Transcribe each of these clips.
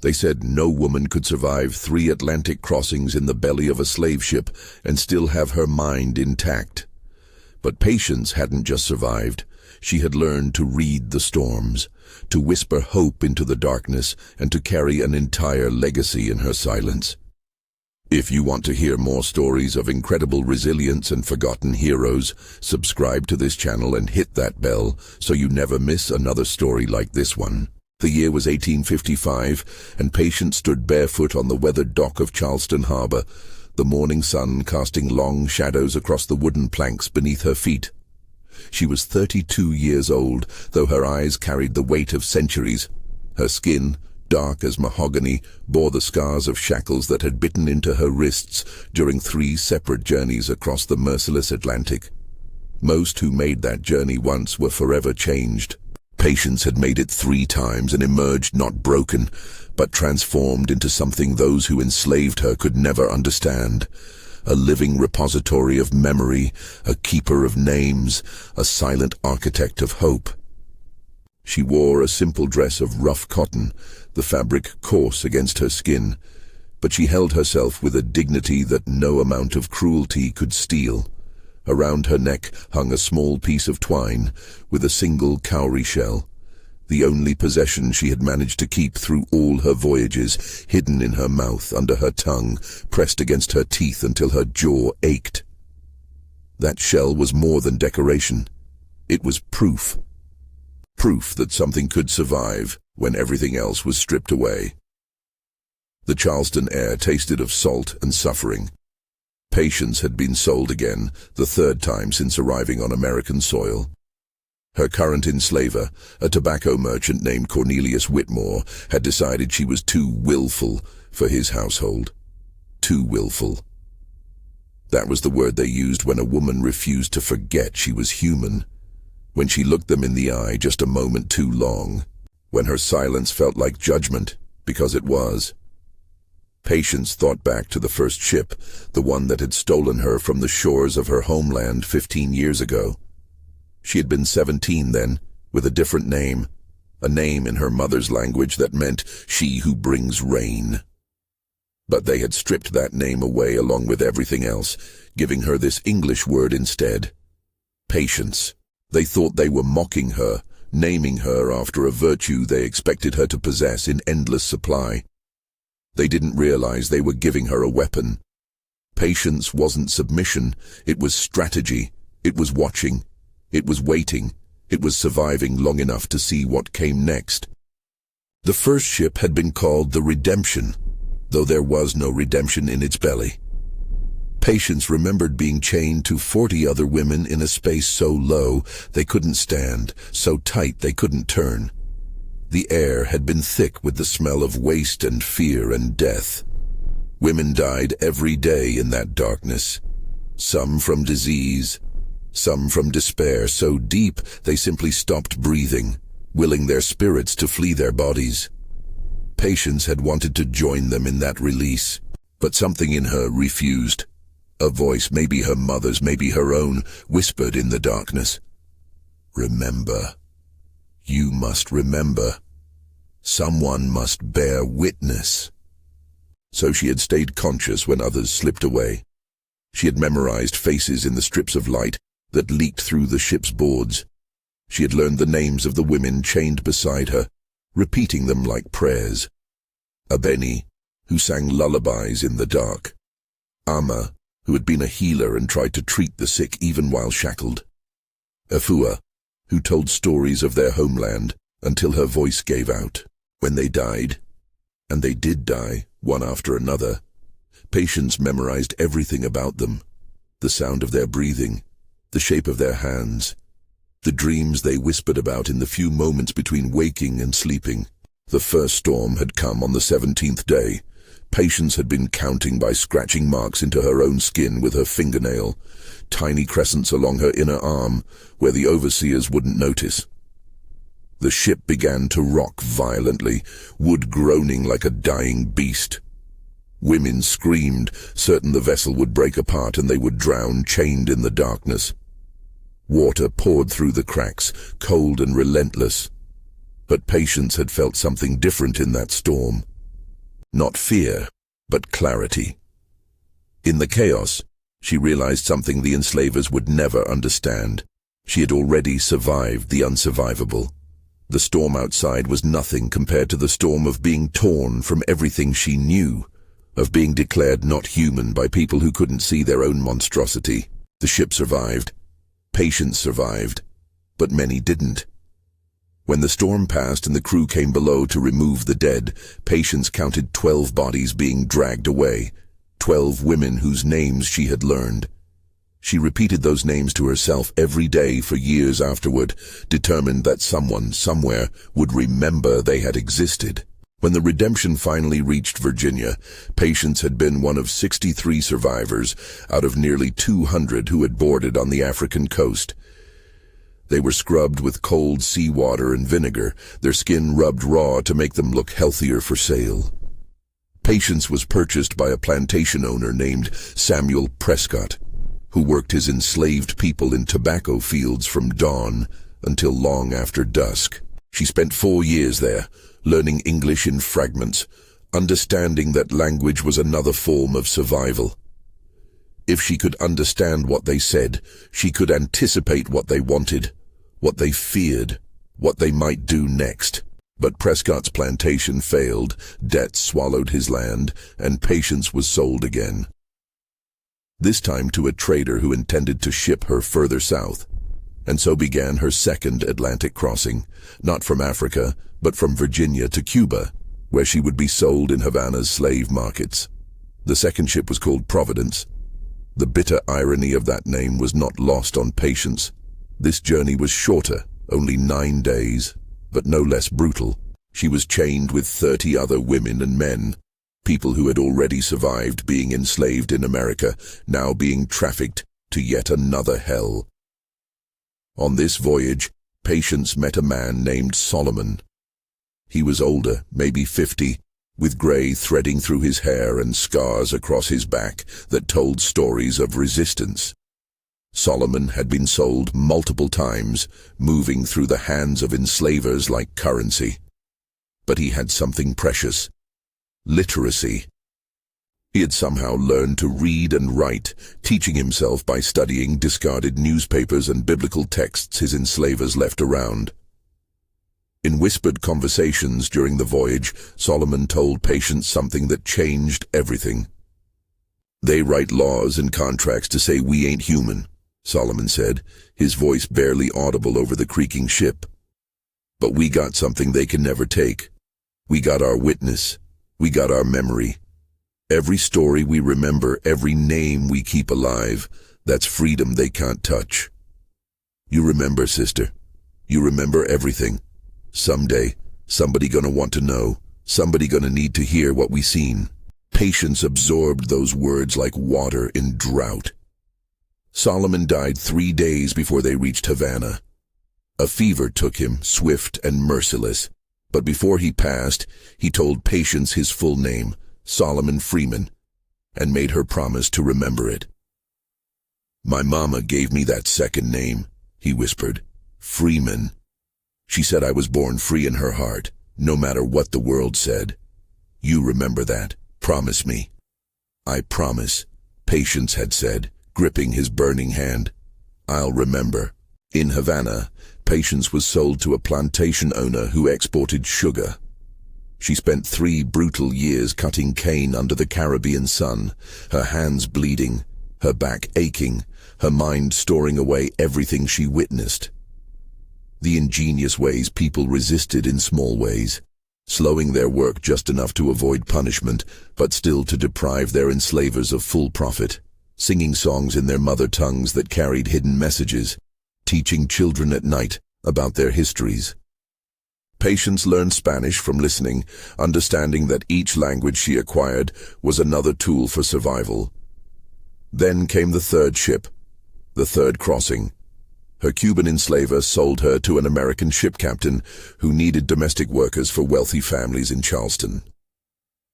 They said no woman could survive 3 Atlantic crossings in the belly of a slave ship and still have her mind intact. But Patience hadn't just survived. She had learned to read the storms, to whisper hope into the darkness, and to carry an entire legacy in her silence. If you want to hear more stories of incredible resilience and forgotten heroes, subscribe to this channel and hit that bell so you never miss another story like this one. The year was 1855, and Patience stood barefoot on the weathered dock of Charleston Harbor, the morning sun casting long shadows across the wooden planks beneath her feet. She was 32 years old, though her eyes carried the weight of centuries. Her skin, dark as mahogany, bore the scars of shackles that had bitten into her wrists during 3 separate journeys across the merciless Atlantic. Most who made that journey once were forever changed. Patience had made it 3 times and emerged not broken, but transformed into something those who enslaved her could never understand. A living repository of memory, a keeper of names, a silent architect of hope. She wore a simple dress of rough cotton, the fabric coarse against her skin, but she held herself with a dignity that no amount of cruelty could steal. Around her neck hung a small piece of twine with a single cowrie shell, the only possession she had managed to keep through all her voyages, hidden in her mouth, under her tongue, pressed against her teeth until her jaw ached. That shell was more than decoration. It was proof. Proof that something could survive when everything else was stripped away. The Charleston air tasted of salt and suffering. Patience had been sold again, the 3rd time since arriving on American soil. Her current enslaver, a tobacco merchant named Cornelius Whitmore, had decided she was too willful for his household. Too willful. That was the word they used when a woman refused to forget she was human. When she looked them in the eye just a moment too long. When her silence felt like judgment, because it was. Patience thought back to the first ship, the one that had stolen her from the shores of her homeland 15 years ago. She had been 17 then, with a different name, a name in her mother's language that meant she who brings rain. But they had stripped that name away along with everything else, giving her this English word instead. Patience. They thought they were mocking her, naming her after a virtue they expected her to possess in endless supply. They didn't realize they were giving her a weapon. Patience wasn't submission, it was strategy, it was watching, it was waiting, it was surviving long enough to see what came next. The first ship had been called the Redemption, though there was no redemption in its belly. Patience remembered being chained to 40 other women in a space so low they couldn't stand, so tight they couldn't turn. The air had been thick with the smell of waste and fear and death. Women died every day in that darkness. Some from disease, some from despair so deep they simply stopped breathing, willing their spirits to flee their bodies. Patience had wanted to join them in that release, but something in her refused. A voice, maybe her mother's, maybe her own, whispered in the darkness. Remember. You must remember. Someone must bear witness. So she had stayed conscious when others slipped away. She had memorized faces in the strips of light that leaked through the ship's boards. She had learned the names of the women chained beside her, repeating them like prayers. Abeni, who sang lullabies in the dark. Ama, who had been a healer and tried to treat the sick even while shackled. Afua, who told stories of their homeland until her voice gave out. When they died, and they did die, one after another, Patience memorized everything about them, the sound of their breathing, the shape of their hands, the dreams they whispered about in the few moments between waking and sleeping. The first storm had come on the 17th day. Patience had been counting by scratching marks into her own skin with her fingernail, tiny crescents along her inner arm where the overseers wouldn't notice. The ship began to rock violently, wood groaning like a dying beast. Women screamed, certain the vessel would break apart and they would drown, chained in the darkness. Water poured through the cracks, cold and relentless. But Patience had felt something different in that storm. Not fear, but clarity. In the chaos, she realized something the enslavers would never understand. She had already survived the unsurvivable. The storm outside was nothing compared to the storm of being torn from everything she knew, of being declared not human by people who couldn't see their own monstrosity. The ship survived. Patience survived, but many didn't. When the storm passed and the crew came below to remove the dead, Patience counted 12 bodies being dragged away, 12 women whose names she had learned. She repeated those names to herself every day for years afterward, determined that someone, somewhere, would remember they had existed. When the Redemption finally reached Virginia, Patience had been one of 63 survivors out of nearly 200 who had boarded on the African coast. They were scrubbed with cold seawater and vinegar, their skin rubbed raw to make them look healthier for sale. Patience was purchased by a plantation owner named Samuel Prescott, who worked his enslaved people in tobacco fields from dawn until long after dusk. She spent 4 years there, learning English in fragments, understanding that language was another form of survival. If she could understand what they said, she could anticipate what they wanted, what they feared, what they might do next. But Prescott's plantation failed, debt swallowed his land, and Patience was sold again. This time to a trader who intended to ship her further south. And so began her second Atlantic crossing, not from Africa, but from Virginia to Cuba, where she would be sold in Havana's slave markets. The second ship was called Providence. The bitter irony of that name was not lost on Patience. This journey was shorter, only 9 days, but no less brutal. She was chained with 30 other women and men, people who had already survived being enslaved in America, now being trafficked to yet another hell. On this voyage, Patience met a man named Solomon. He was older, maybe 50, with gray threading through his hair and scars across his back that told stories of resistance. Solomon had been sold multiple times, moving through the hands of enslavers like currency. But he had something precious: literacy. He had somehow learned to read and write, teaching himself by studying discarded newspapers and biblical texts his enslavers left around. In whispered conversations during the voyage, Solomon told Patience something that changed everything. "They write laws and contracts to say we ain't human," Solomon said, his voice barely audible over the creaking ship. "But we got something they can never take. We got our witness. We got our memory. Every story we remember, every name we keep alive, that's freedom they can't touch. You remember, sister. You remember everything. Someday, somebody gonna want to know. Somebody gonna need to hear what we seen." Patience absorbed those words like water in drought. Solomon died 3 days before they reached Havana. A fever took him, swift and merciless. But before he passed, he told Patience his full name, Solomon Freeman, and made her promise to remember it. "My mama gave me that second name," he whispered. "Freeman. She said I was born free in her heart, no matter what the world said. You remember that. Promise me." "I promise," Patience had said, gripping his burning hand. "I'll remember." In Havana, Patience was sold to a plantation owner who exported sugar. She spent 3 brutal years cutting cane under the Caribbean sun, her hands bleeding, her back aching, her mind storing away everything she witnessed. The ingenious ways people resisted in small ways, slowing their work just enough to avoid punishment, but still to deprive their enslavers of full profit, singing songs in their mother tongues that carried hidden messages, teaching children at night about their histories. Patience learned Spanish from listening, understanding that each language she acquired was another tool for survival. Then came the third ship, the third crossing. Her Cuban enslaver sold her to an American ship captain who needed domestic workers for wealthy families in Charleston.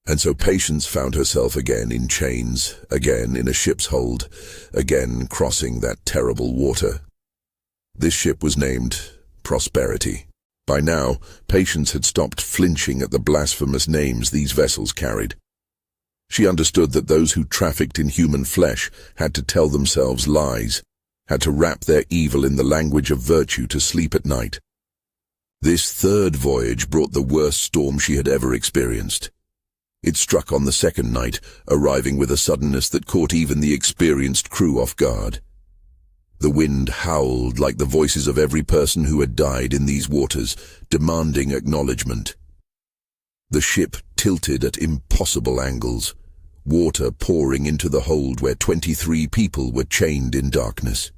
And so Patience found herself again in chains, again in a ship's hold, again crossing that terrible water. This ship was named Prosperity. By now, Patience had stopped flinching at the blasphemous names these vessels carried. She understood that those who trafficked in human flesh had to tell themselves lies, had to wrap their evil in the language of virtue to sleep at night. This third voyage brought the worst storm she had ever experienced. It struck on the second night, arriving with a suddenness that caught even the experienced crew off guard. The wind howled like the voices of every person who had died in these waters, demanding acknowledgement. The ship tilted at impossible angles, water pouring into the hold where 23 people were chained in darkness.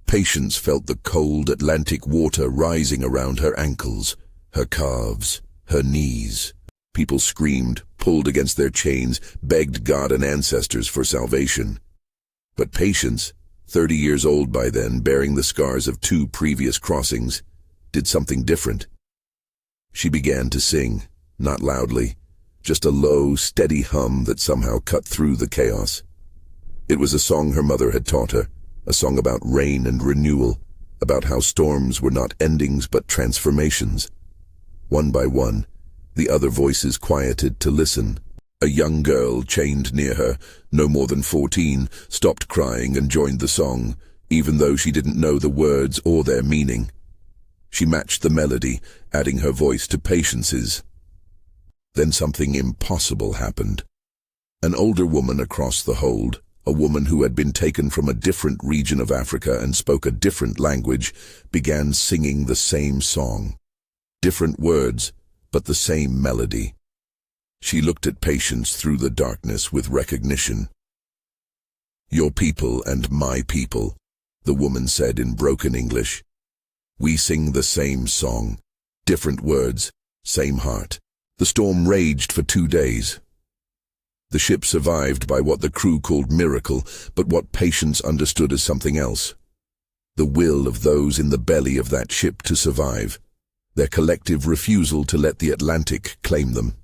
Patience felt the cold Atlantic water rising around her ankles, her calves, her knees. People screamed, pulled against their chains, begged God and ancestors for salvation. But Patience, 30 years old by then, bearing the scars of 2 previous crossings, did something different. She began to sing, not loudly, just a low, steady hum that somehow cut through the chaos. It was a song her mother had taught her, a song about rain and renewal, about how storms were not endings but transformations. One by one, the other voices quieted to listen. A young girl chained near her, no more than 14, stopped crying and joined the song, even though she didn't know the words or their meaning. She matched the melody, adding her voice to Patience's. Then something impossible happened. An older woman across the hold, a woman who had been taken from a different region of Africa and spoke a different language, began singing the same song. Different words, but the same melody. She looked at Patience through the darkness with recognition. "Your people and my people," the woman said in broken English. "We sing the same song, different words, same heart." The storm raged for 2 days. The ship survived by what the crew called miracle, but what Patience understood as something else. The will of those in the belly of that ship to survive, their collective refusal to let the Atlantic claim them.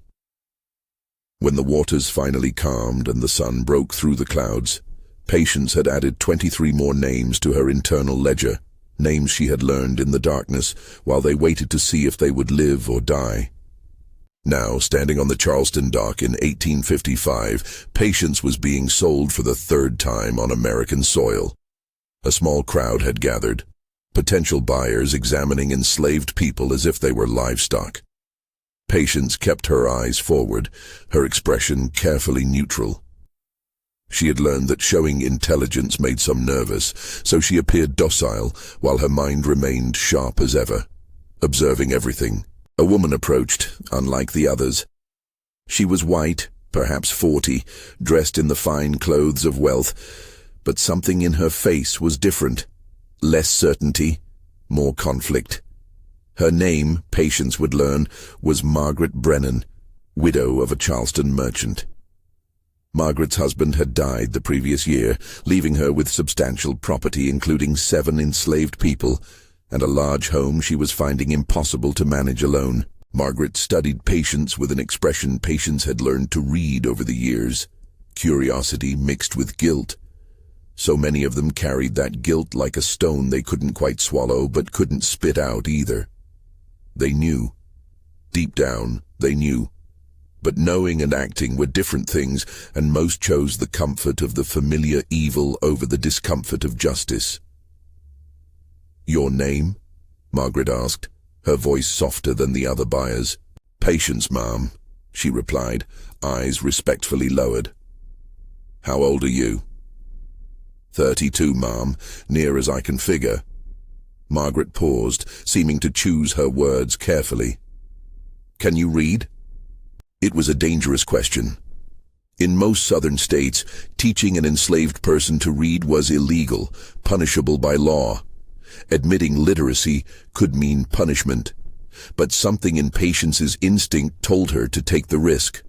When the waters finally calmed and the sun broke through the clouds, Patience had added 23 more names to her internal ledger, names she had learned in the darkness while they waited to see if they would live or die. Now, standing on the Charleston dock in 1855, Patience was being sold for the 3rd time on American soil. A small crowd had gathered, potential buyers examining enslaved people as if they were livestock. Patience kept her eyes forward, her expression carefully neutral. She had learned that showing intelligence made some nervous, so she appeared docile while her mind remained sharp as ever, observing everything. A woman approached, unlike the others. She was white, perhaps 40, dressed in the fine clothes of wealth, but something in her face was different. Less certainty, more conflict. Her name, Patience would learn, was Margaret Brennan, widow of a Charleston merchant. Margaret's husband had died the previous year, leaving her with substantial property including 7 enslaved people, and a large home she was finding impossible to manage alone. Margaret studied Patience with an expression Patience had learned to read over the years, curiosity mixed with guilt. So many of them carried that guilt like a stone they couldn't quite swallow but couldn't spit out either. They knew. Deep down, they knew. But knowing and acting were different things, and most chose the comfort of the familiar evil over the discomfort of justice. "Your name?" Margaret asked, her voice softer than the other buyers. "Patience, ma'am," she replied, eyes respectfully lowered. "How old are you?" 32, ma'am, near as I can figure." Margaret paused, seeming to choose her words carefully. "Can you read?" It was a dangerous question. In most southern states, teaching an enslaved person to read was illegal, punishable by law. Admitting literacy could mean punishment, but something in Patience's instinct told her to take the risk.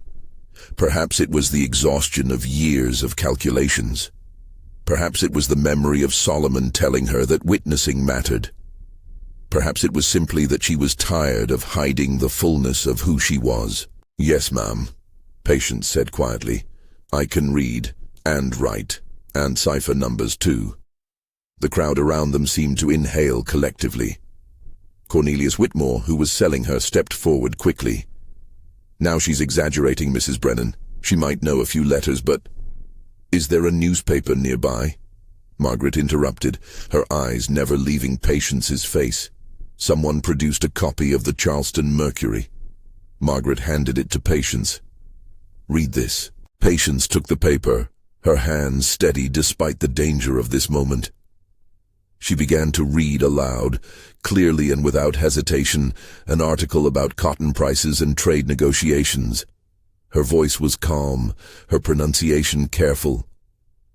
Perhaps it was the exhaustion of years of calculations. Perhaps it was the memory of Solomon telling her that witnessing mattered. Perhaps it was simply that she was tired of hiding the fullness of who she was. "Yes, ma'am," Patience said quietly. "I can read, and write, and cipher numbers too." The crowd around them seemed to inhale collectively. Cornelius Whitmore, who was selling her, stepped forward quickly. "Now she's exaggerating, Mrs. Brennan. She might know a few letters, but—" "Is there a newspaper nearby?" Margaret interrupted, her eyes never leaving Patience's face. Someone produced a copy of the Charleston Mercury. Margaret handed it to Patience. "Read this." Patience took the paper, her hands steady despite the danger of this moment. She began to read aloud, clearly and without hesitation, an article about cotton prices and trade negotiations. Her voice was calm, her pronunciation careful.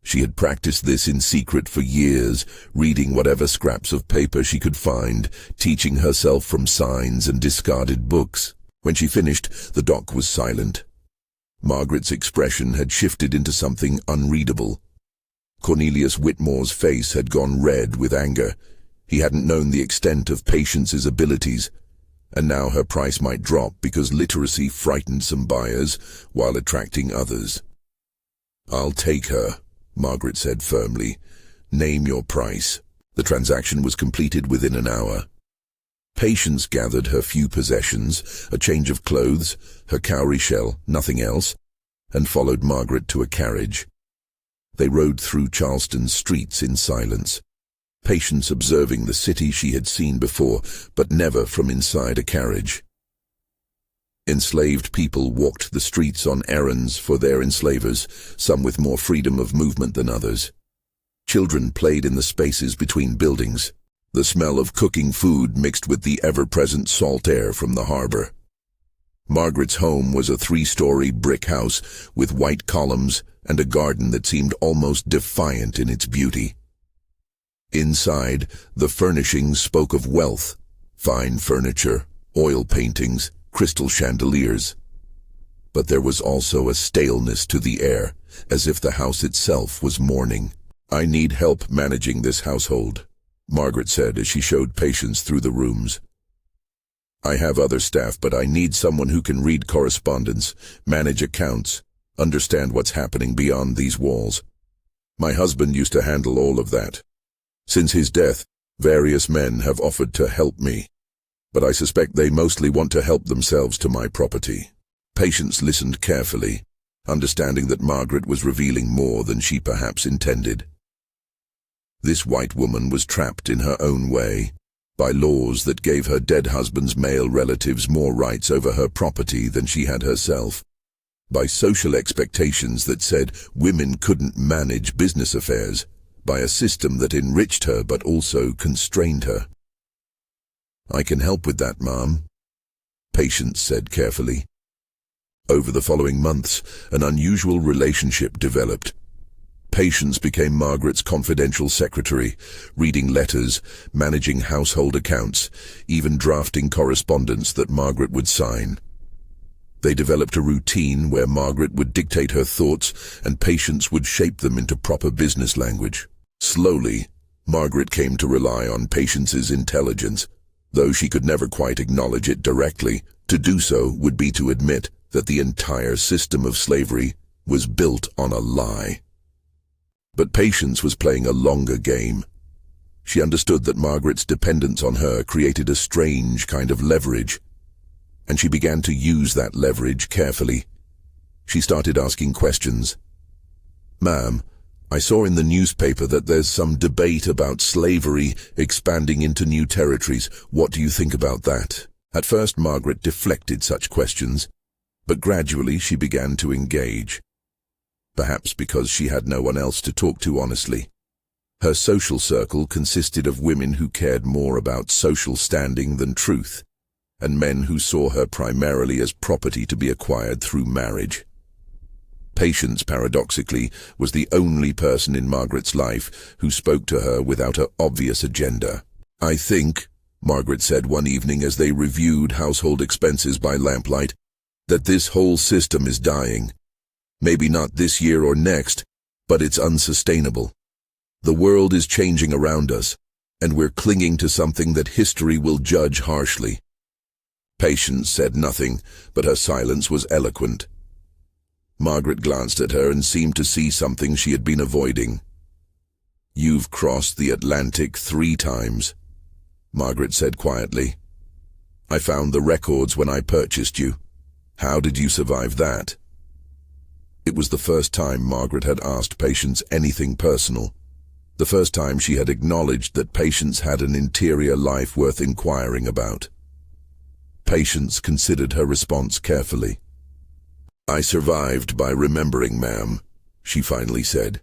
She had practiced this in secret for years, reading whatever scraps of paper she could find, teaching herself from signs and discarded books. When she finished, the doc was silent. Margaret's expression had shifted into something unreadable. Cornelius Whitmore's face had gone red with anger. He hadn't known the extent of Patience's abilities, and now her price might drop because literacy frightened some buyers while attracting others. "I'll take her," Margaret said firmly. "Name your price." The transaction was completed within an hour. Patience gathered her few possessions, a change of clothes, her cowrie shell, nothing else, and followed Margaret to a carriage. They rode through Charleston's streets in silence, Patience observing the city she had seen before, but never from inside a carriage. Enslaved people walked the streets on errands for their enslavers, some with more freedom of movement than others. Children played in the spaces between buildings. The smell of cooking food mixed with the ever-present salt air from the harbor. Margaret's home was a 3-story brick house with white columns and a garden that seemed almost defiant in its beauty. Inside, the furnishings spoke of wealth, fine furniture, oil paintings, crystal chandeliers. But there was also a staleness to the air, as if the house itself was mourning. "I need help managing this household," Margaret said as she showed Patience through the rooms. "I have other staff, but I need someone who can read correspondence, manage accounts, understand what's happening beyond these walls. My husband used to handle all of that. Since his death, various men have offered to help me, but I suspect they mostly want to help themselves to my property." Patience listened carefully, understanding that Margaret was revealing more than she perhaps intended. This white woman was trapped in her own way, by laws that gave her dead husband's male relatives more rights over her property than she had herself, by social expectations that said women couldn't manage business affairs, by a system that enriched her but also constrained her. "I can help with that, Ma'am," Patience said carefully. Over the following months, an unusual relationship developed. Patience became Margaret's confidential secretary, reading letters, managing household accounts, even drafting correspondence that Margaret would sign. They developed a routine where Margaret would dictate her thoughts and Patience would shape them into proper business language. Slowly, Margaret came to rely on Patience's intelligence. Though she could never quite acknowledge it directly, to do so would be to admit that the entire system of slavery was built on a lie. But Patience was playing a longer game. She understood that Margaret's dependence on her created a strange kind of leverage, and she began to use that leverage carefully. She started asking questions. "Ma'am, I saw in the newspaper that there's some debate about slavery expanding into new territories. What do you think about that?" At first, Margaret deflected such questions, but gradually she began to engage. Perhaps because she had no one else to talk to honestly. Her social circle consisted of women who cared more about social standing than truth, and men who saw her primarily as property to be acquired through marriage. Patience, paradoxically, was the only person in Margaret's life who spoke to her without an obvious agenda. "I think," Margaret said one evening as they reviewed household expenses by lamplight, "that this whole system is dying. Maybe not this year or next, but it's unsustainable. The world is changing around us, and we're clinging to something that history will judge harshly." Patience said nothing, but her silence was eloquent. Margaret glanced at her and seemed to see something she had been avoiding. "You've crossed the Atlantic 3 times," Margaret said quietly. I found the records when I purchased you. How did you survive that? It was the first time Margaret had asked Patience anything personal. The first time she had acknowledged that Patience had an interior life worth inquiring about. Patience considered her response carefully. I survived by remembering, ma'am, she finally said.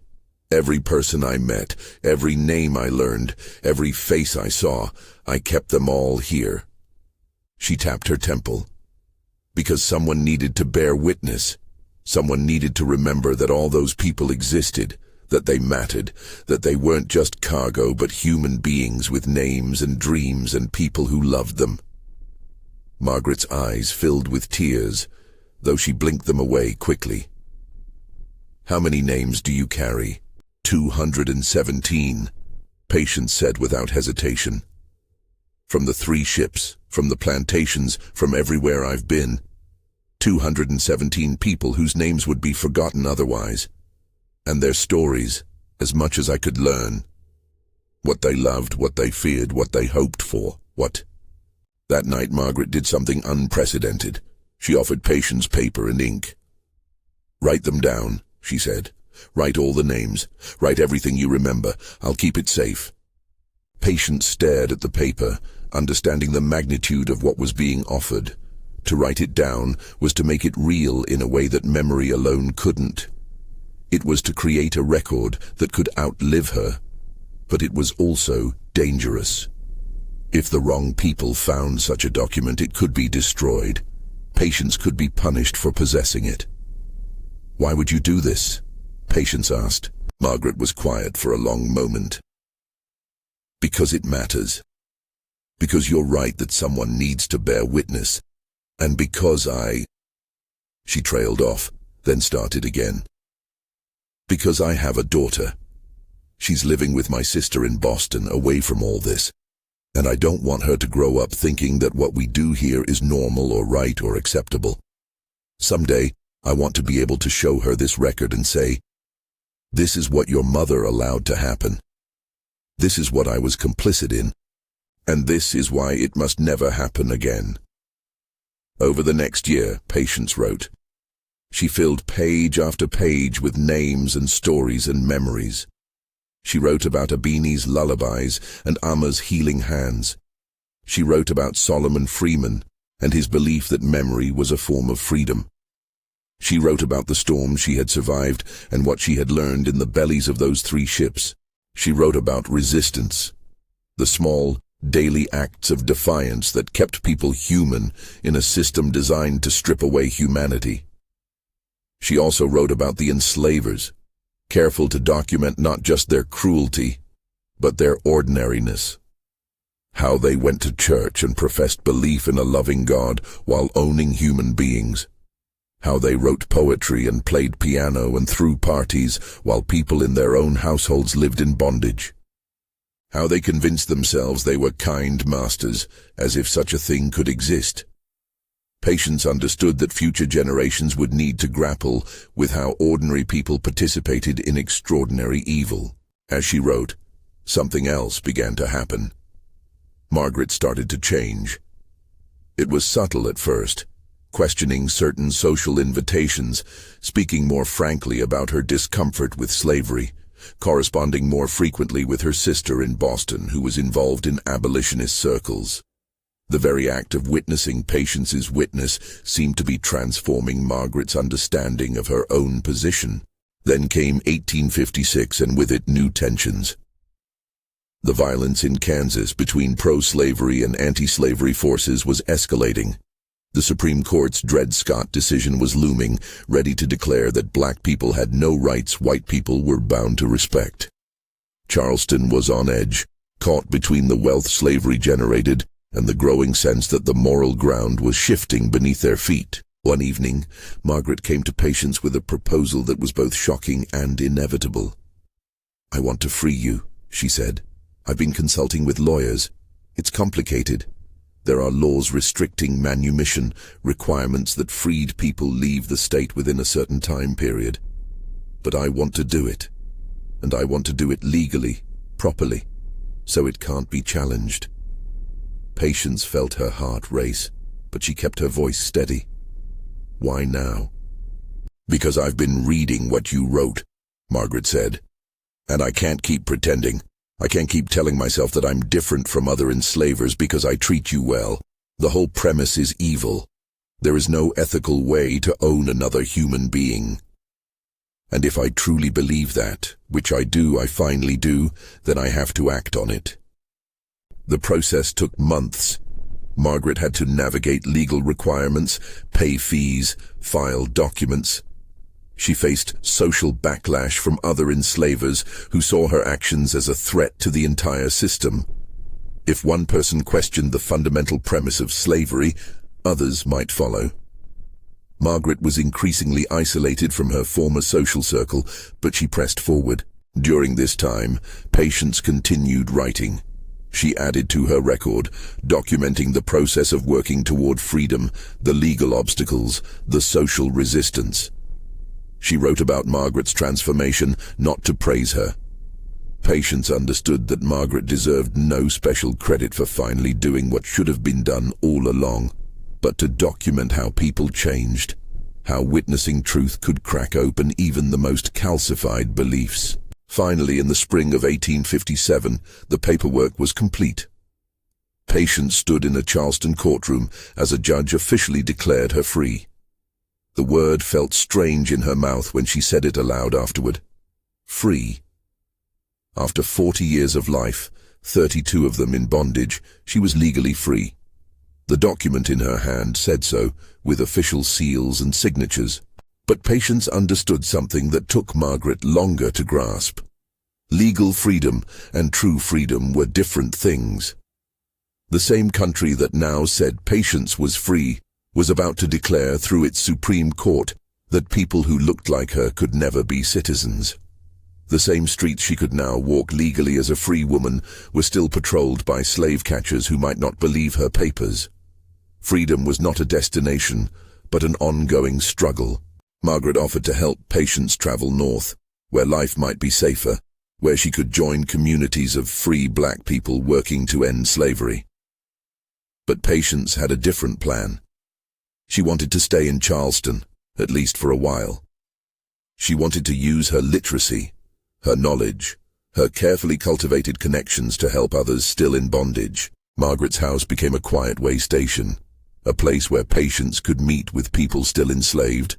Every person I met, every name I learned, every face I saw, I kept them all here. She tapped her temple. Because someone needed to bear witness. Someone needed to remember that all those people existed, that they mattered, that they weren't just cargo but human beings with names and dreams and people who loved them. Margaret's eyes filled with tears, though she blinked them away quickly. How many names do you carry? 217, Patience said without hesitation. From the 3 ships, from the plantations, from everywhere I've been. 217 people whose names would be forgotten otherwise. And their stories, as much as I could learn. What they loved, what they feared, what they hoped for, what... That night Margaret did something unprecedented. She offered Patience paper and ink. Write them down, she said. Write all the names. Write everything you remember. I'll keep it safe. Patience stared at the paper, understanding the magnitude of what was being offered. To write it down was to make it real in a way that memory alone couldn't. It was to create a record that could outlive her, but it was also dangerous. If the wrong people found such a document, it could be destroyed. Patience could be punished for possessing it. Why would you do this? Patience asked. Margaret was quiet for a long moment. Because it matters. Because you're right that someone needs to bear witness. And because She trailed off, then started again. Because I have a daughter. She's living with my sister in Boston, away from all this. And I don't want her to grow up thinking that what we do here is normal or right or acceptable. Someday, I want to be able to show her this record and say, this is what your mother allowed to happen. This is what I was complicit in. And this is why it must never happen again. Over the next year, Patience wrote. She filled page after page with names and stories and memories. She wrote about Abini's lullabies and Amma's healing hands. She wrote about Solomon Freeman and his belief that memory was a form of freedom. She wrote about the storms she had survived and what she had learned in the bellies of those 3 ships. She wrote about resistance, the small, daily acts of defiance that kept people human in a system designed to strip away humanity. She also wrote about the enslavers, careful to document not just their cruelty, but their ordinariness. How they went to church and professed belief in a loving God while owning human beings. How they wrote poetry and played piano and threw parties while people in their own households lived in bondage. How they convinced themselves they were kind masters, as if such a thing could exist. Patience understood that future generations would need to grapple with how ordinary people participated in extraordinary evil. As she wrote, something else began to happen. Margaret started to change. It was subtle at first, questioning certain social invitations, speaking more frankly about her discomfort with slavery, corresponding more frequently with her sister in Boston, who was involved in abolitionist circles. The very act of witnessing Patience's witness seemed to be transforming Margaret's understanding of her own position. Then came 1856, and with it new tensions. The violence in Kansas between pro-slavery and anti-slavery forces was escalating. The Supreme Court's Dred Scott decision was looming, ready to declare that black people had no rights white people were bound to respect. Charleston was on edge, caught between the wealth slavery generated and the growing sense that the moral ground was shifting beneath their feet. One evening, Margaret came to Patience with a proposal that was both shocking and inevitable. "I want to free you," she said. "I've been consulting with lawyers. It's complicated. There are laws restricting manumission, requirements that freed people leave the state within a certain time period. But I want to do it. And I want to do it legally, properly, so it can't be challenged." Patience felt her heart race, but she kept her voice steady. "Why now?" "Because I've been reading what you wrote," Margaret said. "And I can't keep pretending. I can't keep telling myself that I'm different from other enslavers because I treat you well. The whole premise is evil. There is no ethical way to own another human being. And if I truly believe that, which I finally do, then I have to act on it." The process took months. Margaret had to navigate legal requirements, pay fees, file documents. She faced social backlash from other enslavers who saw her actions as a threat to the entire system. If one person questioned the fundamental premise of slavery, others might follow. Margaret was increasingly isolated from her former social circle, but she pressed forward. During this time, Patience continued writing. She added to her record, documenting the process of working toward freedom, the legal obstacles, the social resistance. She wrote about Margaret's transformation, not to praise her. Patience understood that Margaret deserved no special credit for finally doing what should have been done all along, but to document how people changed, how witnessing truth could crack open even the most calcified beliefs. Finally, in the spring of 1857, the paperwork was complete. Patience stood in a Charleston courtroom as a judge officially declared her free. The word felt strange in her mouth when she said it aloud afterward. Free. After 40 years of life, 32 of them in bondage, she was legally free. The document in her hand said so, with official seals and signatures. But Patience understood something that took Margaret longer to grasp. Legal freedom and true freedom were different things. The same country that now said Patience was free was about to declare through its Supreme Court that people who looked like her could never be citizens. The same streets she could now walk legally as a free woman were still patrolled by slave catchers who might not believe her papers. Freedom was not a destination, but an ongoing struggle. Margaret offered to help Patience travel north, where life might be safer, where she could join communities of free black people working to end slavery. But Patience had a different plan. She wanted to stay in Charleston, at least for a while. She wanted to use her literacy, her knowledge, her carefully cultivated connections to help others still in bondage. Margaret's house became a quiet way station, a place where Patience could meet with people still enslaved,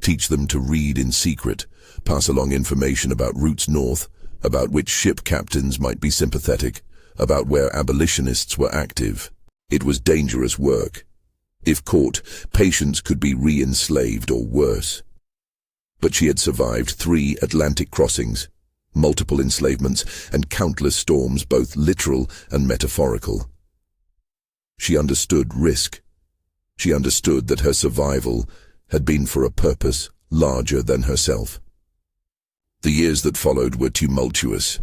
teach them to read in secret, pass along information about routes north, about which ship captains might be sympathetic, about where abolitionists were active. It was dangerous work. If caught, Patience could be re-enslaved or worse. But she had survived 3 Atlantic crossings, multiple enslavements, and countless storms, both literal and metaphorical. She understood risk. She understood that her survival had been for a purpose larger than herself. The years that followed were tumultuous.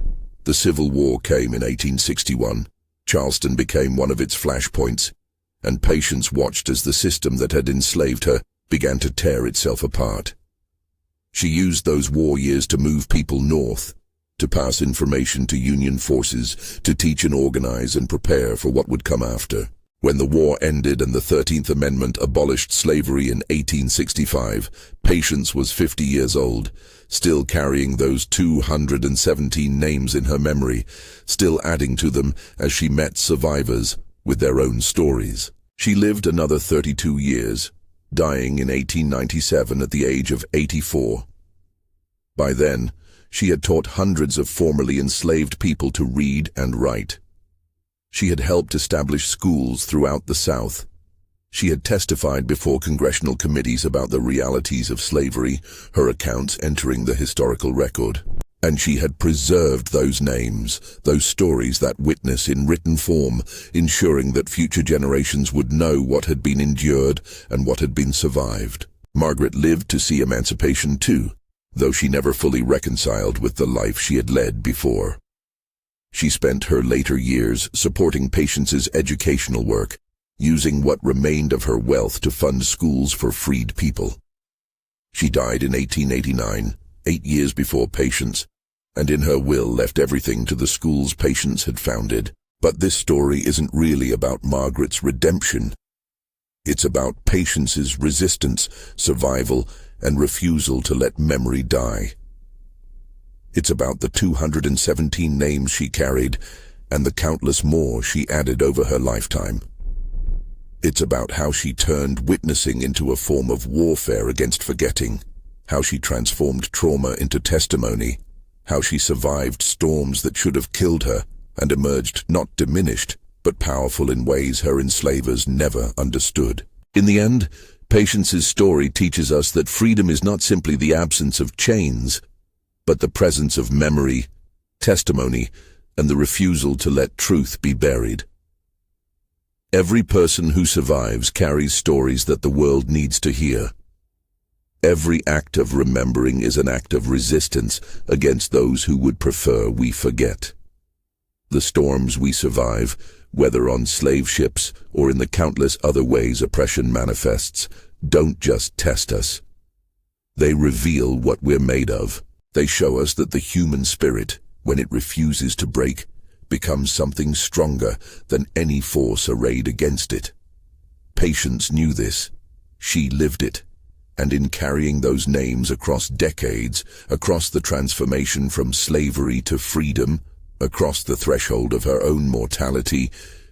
The Civil War came in 1861. Charleston became one of its flashpoints, and Patience watched as the system that had enslaved her began to tear itself apart. She used those war years to move people north, to pass information to Union forces, to teach and organize and prepare for what would come after. When the war ended and the 13th Amendment abolished slavery in 1865, Patience was 50 years old, still carrying those 217 names in her memory, still adding to them as she met survivors with their own stories. She lived another 32 years, dying in 1897 at the age of 84. By then, she had taught hundreds of formerly enslaved people to read and write. She had helped establish schools throughout the South. She had testified before congressional committees about the realities of slavery, her accounts entering the historical record. And she had preserved those names, those stories, that witness in written form, ensuring that future generations would know what had been endured and what had been survived. Margaret lived to see emancipation too, though she never fully reconciled with the life she had led before. She spent her later years supporting Patience's educational work, using what remained of her wealth to fund schools for freed people. She died in 1889, 8 years before Patience, and in her will left everything to the schools Patience had founded. But this story isn't really about Margaret's redemption. It's about Patience's resistance, survival, and refusal to let memory die. It's about the 217 names she carried and the countless more she added over her lifetime. It's about how she turned witnessing into a form of warfare against forgetting, how she transformed trauma into testimony, how she survived storms that should have killed her and emerged not diminished, but powerful in ways her enslavers never understood. In the end, Patience's story teaches us that freedom is not simply the absence of chains, but the presence of memory, testimony, and the refusal to let truth be buried. Every person who survives carries stories that the world needs to hear. Every act of remembering is an act of resistance against those who would prefer we forget. The storms we survive, whether on slave ships or in the countless other ways oppression manifests, don't just test us. They reveal what we're made of. They show us that the human spirit, when it refuses to break, becomes something stronger than any force arrayed against it. Patience knew this. She lived it. And in carrying those names across decades, across the transformation from slavery to freedom, across the threshold of her own mortality,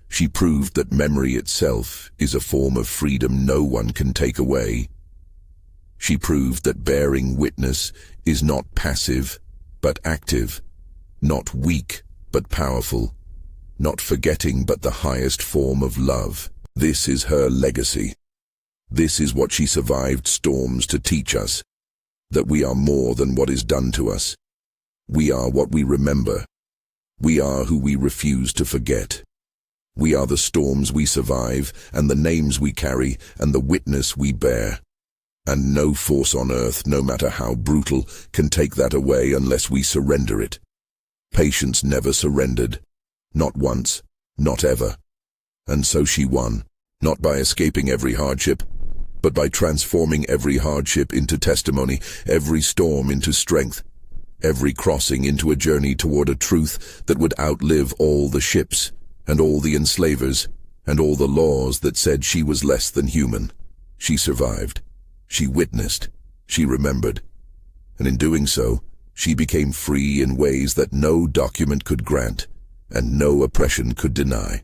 she proved that memory itself is a form of freedom no one can take away. She proved that bearing witness is not passive, but active, not weak, but powerful, not forgetting, but the highest form of love. This is her legacy. This is what she survived storms to teach us, that we are more than what is done to us. We are what we remember. We are who we refuse to forget. We are the storms we survive, and the names we carry, and the witness we bear. And no force on earth, no matter how brutal, can take that away unless we surrender it. Patience never surrendered. Not once, not ever. And so she won, not by escaping every hardship, but by transforming every hardship into testimony, every storm into strength, every crossing into a journey toward a truth that would outlive all the ships, and all the enslavers, and all the laws that said she was less than human. She survived. She witnessed. She remembered. And in doing so, she became free in ways that no document could grant, and no oppression could deny.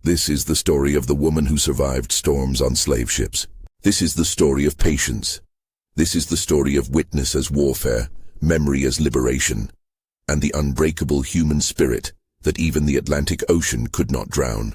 This is the story of the woman who survived storms on slave ships. This is the story of patience. This is the story of witness as warfare, memory as liberation, and the unbreakable human spirit that even the Atlantic Ocean could not drown.